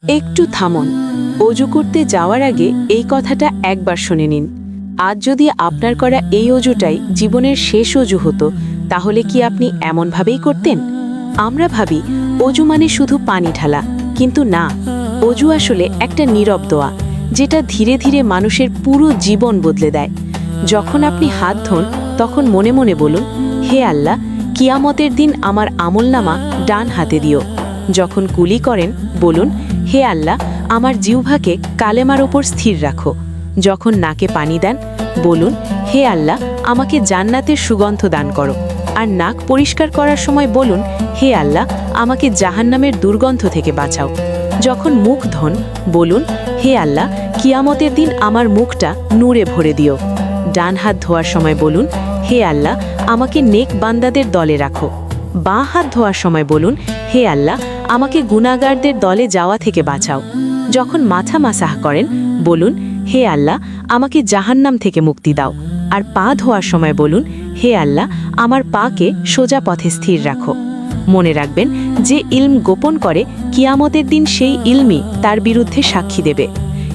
একটু থামুন। অজু করতে যাওয়ার আগে এই কথাটা একবার শুনে নিন। আজ যদি আপনার করা এই অজুটাই জীবনের শেষ অজু হতো, তাহলে কি আপনি এমনভাবেই করতেন? আমরা ভাবি অজু মানে শুধু পানি ঢালা, কিন্তু না। অজু আসলে একটা নীরব দোয়া, যেটা ধীরে ধীরে মানুষের পুরো জীবন বদলে দেয়। যখন আপনি হাত ধোন, তখন মনে মনে বলুন, হে আল্লাহ, কিয়ামতের দিন আমার আমলনামা ডান হাতে দিও। যখন কুলি করেন, বলুন, হে আল্লাহ, আমার জিহ্বাকে কালেমার ওপর স্থির রাখো। যখন নাকে পানি দেন, বলুন, হে আল্লাহ, আমাকে জান্নাতের সুগন্ধ দান করো। আর নাক পরিষ্কার করার সময় বলুন, হে আল্লাহ, আমাকে জাহান্নামের দুর্গন্ধ থেকে বাঁচাও। যখন মুখ ধোন, বলুন, হে আল্লাহ, কিয়ামতের দিন আমার মুখটা নূরে ভরে দিও। ডান হাত ধোয়ার সময় বলুন, হে আল্লাহ, আমাকে নেক বান্দাদের দলে রাখো। বাঁ হাত ধোয়ার সময় বলুন, হে আল্লাহ, আমাকে গুনাহগারদের দলে যাওয়া থেকে বাঁচাও। যখন মাথা মাসাহ করেন, বলুন, হে আল্লাহ, আমাকে জাহান্নাম থেকে মুক্তি দাও। আর পা ধোয়ার সময় বলুন, হে আল্লাহ, আমার পাকে সোজা পথে স্থির রাখো। মনে রাখবেন, যে ইলম গোপন করে, কিয়ামতের দিন সেই ইলমই তার বিরুদ্ধে সাক্ষী দেবে।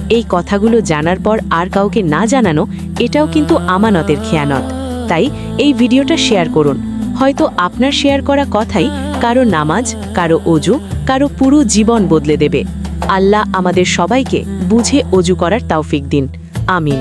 এই কথাগুলো জানার পর আর কাউকে না জানানো, এটাও কিন্তু আমানতের খেয়ানত। তাই এই ভিডিওটা শেয়ার করুন। হয়তো আপনার শেয়ার করা কথাই কারো নামাজ, কারো অজু, কারো পুরো জীবন বদলে দেবে। আল্লাহ আমাদের সবাইকে বুঝে অজু করার তৌফিক দিন। আমিন।